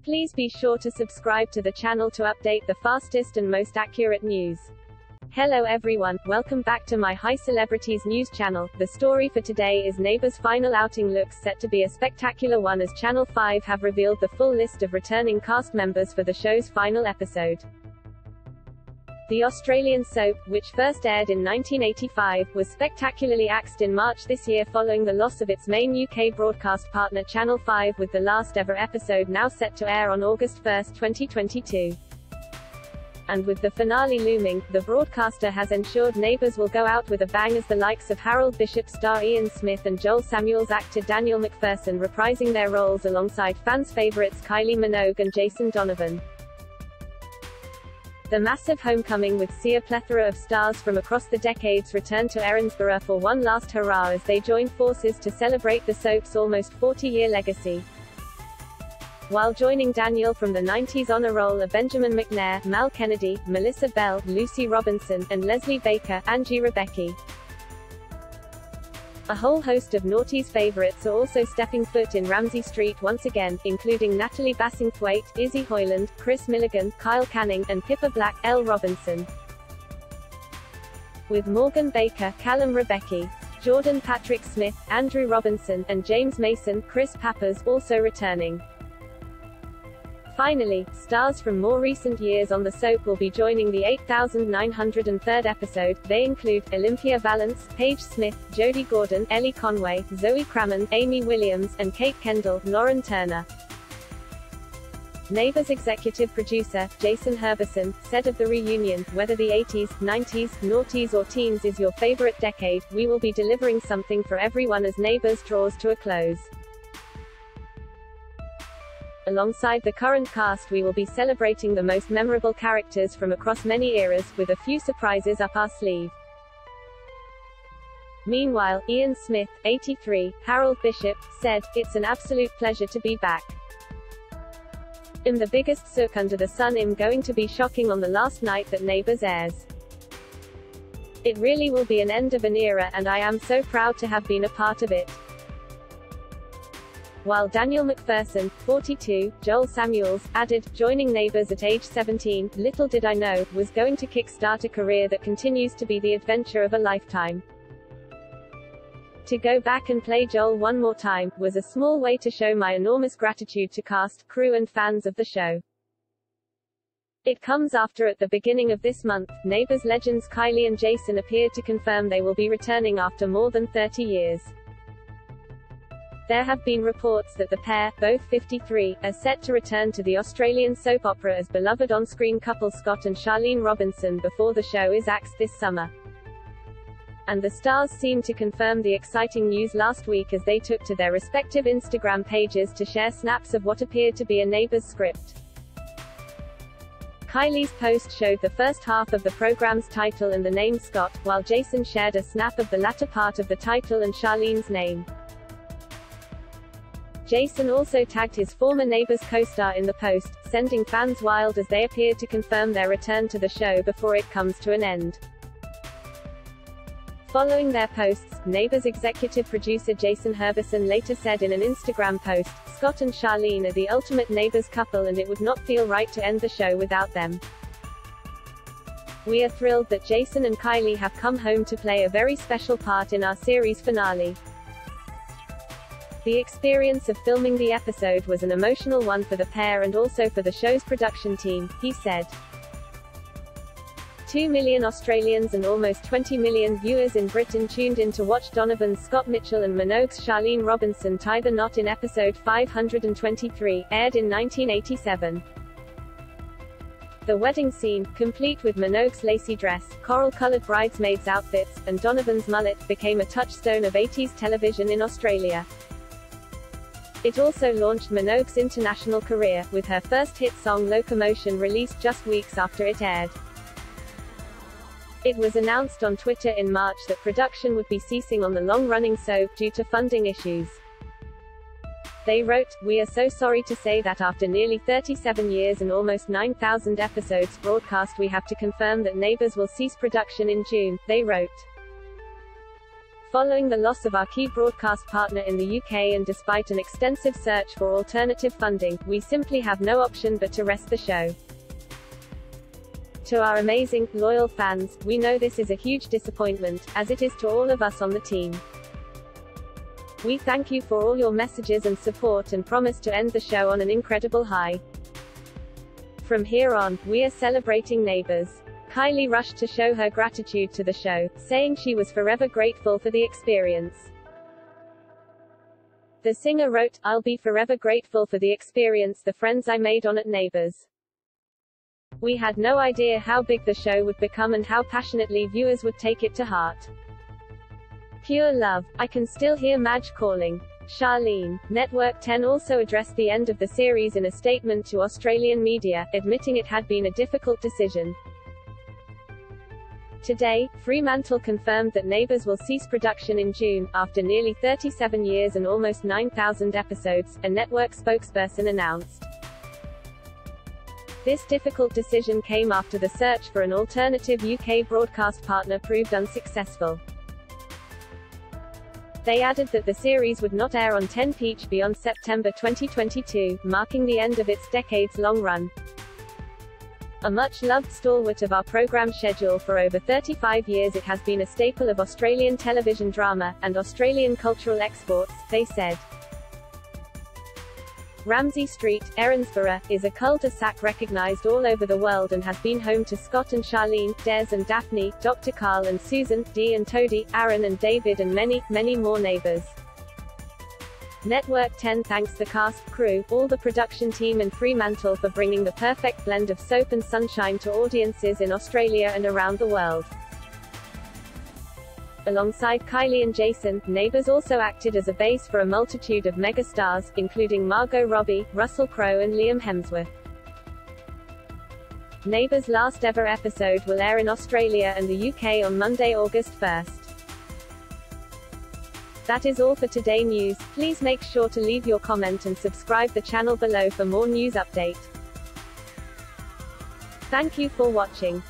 Please be sure to subscribe to the channel to update the fastest and most accurate news. Hello everyone, welcome back to my High Celebrities news channel. The story for today is Neighbours' final outing looks set to be a spectacular one as Channel 5 have revealed the full list of returning cast members for the show's final episode. The Australian soap, which first aired in 1985, was spectacularly axed in March this year following the loss of its main UK broadcast partner Channel 5, with the last ever episode now set to air on August 1, 2022. And with the finale looming, the broadcaster has ensured Neighbours will go out with a bang as the likes of Harold Bishop star Ian Smith and Joel Samuels actor Daniel McPherson reprising their roles alongside fans' favourites Kylie Minogue and Jason Donovan. The massive homecoming would see a plethora of stars from across the decades return to Erinsborough for one last hurrah as they join forces to celebrate the soap's almost 40-year legacy. While joining Daniel from the 90s on a roll are Benjamin McNair, Mal Kennedy, Melissa Bell, Lucy Robinson, and Leslie Baker, Angie Rebecki. A whole host of Naughty's favourites are also stepping foot in Ramsay Street once again, including Natalie Bassingthwaite, Izzy Hoyland, Chris Milligan, Kyle Canning, and Pippa Black, Elle Robinson. With Morgan Baker, Callum Rebecki, Jordan Patrick Smith, Andrew Robinson, and James Mason, Chris Pappas, also returning. Finally, stars from more recent years on the soap will be joining the 8,903rd episode. They include Olympia Valance, Paige Smith, Jodie Gordon, Ellie Conway, Zoe Crammond, Amy Williams, and Kate Kendall, Lauren Turner. Neighbours executive producer, Jason Herbison, said of the reunion, "Whether the 80s, 90s, noughties or teens is your favourite decade, we will be delivering something for everyone as Neighbours draws to a close. Alongside the current cast we will be celebrating the most memorable characters from across many eras, with a few surprises up our sleeve." Meanwhile, Ian Smith, 83, Harold Bishop, said, "It's an absolute pleasure to be back. I'm the biggest sook under the sun. I'm going to be shocking on the last night that Neighbours airs. It really will be an end of an era and I am so proud to have been a part of it." While Daniel McPherson, 42, Joel Samuels, added, "Joining Neighbours at age 17, little did I know, was going to kick-start a career that continues to be the adventure of a lifetime. To go back and play Joel one more time, was a small way to show my enormous gratitude to cast, crew and fans of the show. It comes after at the beginning of this month, Neighbours legends Kylie and Jason appeared to confirm they will be returning after more than 30 years. There have been reports that the pair, both 53, are set to return to the Australian soap opera as beloved on-screen couple Scott and Charlene Robinson before the show is axed this summer. And the stars seemed to confirm the exciting news last week as they took to their respective Instagram pages to share snaps of what appeared to be a Neighbours script. Kylie's post showed the first half of the program's title and the name Scott, while Jason shared a snap of the latter part of the title and Charlene's name. Jason also tagged his former Neighbours co-star in the post, sending fans wild as they appeared to confirm their return to the show before it comes to an end. Following their posts, Neighbours executive producer Jason Herbison later said in an Instagram post, "Scott and Charlene are the ultimate Neighbours couple and it would not feel right to end the show without them. We are thrilled that Jason and Kylie have come home to play a very special part in our series finale. The experience of filming the episode was an emotional one for the pair and also for the show's production team," he said. 2 million Australians and almost 20 million viewers in Britain tuned in to watch Donovan's Scott Mitchell and Minogue's Charlene Robinson tie the knot in episode 523, aired in 1987. The wedding scene, complete with Minogue's lacy dress, coral-coloured bridesmaids outfits, and Donovan's mullet, became a touchstone of 80s television in Australia. It also launched Minogue's international career, with her first hit song Locomotion released just weeks after it aired. It was announced on Twitter in March that production would be ceasing on the long-running soap due to funding issues. They wrote, "We are so sorry to say that after nearly 37 years and almost 9,000 episodes broadcast we have to confirm that Neighbours will cease production in June," they wrote. Following the loss of our key broadcast partner in the UK and despite an extensive search for alternative funding, we simply have no option but to rest the show. To our amazing, loyal fans, we know this is a huge disappointment, as it is to all of us on the team. We thank you for all your messages and support and promise to end the show on an incredible high. From here on, we are celebrating Neighbours. Kylie rushed to show her gratitude to the show, saying she was forever grateful for the experience. The singer wrote, "I'll be forever grateful for the experience, the friends I made on at Neighbours. We had no idea how big the show would become and how passionately viewers would take it to heart. Pure love. I can still hear Madge calling." Charlene. Network 10 also addressed the end of the series in a statement to Australian media, admitting it had been a difficult decision. Today, Fremantle confirmed that Neighbours will cease production in June, after nearly 37 years and almost 9,000 episodes, a network spokesperson announced. This difficult decision came after the search for an alternative UK broadcast partner proved unsuccessful. They added that the series would not air on 10 Peach beyond September 2022, marking the end of its decades-long run. A much-loved stalwart of our programme schedule for over 35 years, it has been a staple of Australian television drama, and Australian cultural exports, they said. Ramsay Street, Erinsborough, is a cul-de-sac recognised all over the world and has been home to Scott and Charlene, Des and Daphne, Dr. Carl and Susan, Dee and Toadie, Aaron and David and many, many more neighbours. Network 10 thanks the cast, crew, all the production team and Fremantle for bringing the perfect blend of soap and sunshine to audiences in Australia and around the world. Alongside Kylie and Jason, Neighbours also acted as a base for a multitude of megastars, including Margot Robbie, Russell Crowe and Liam Hemsworth. Neighbours' last ever episode will air in Australia and the UK on Monday, August 1st. That is all for today news. Please make sure to leave your comment and subscribe the channel below for more news update. Thank you for watching.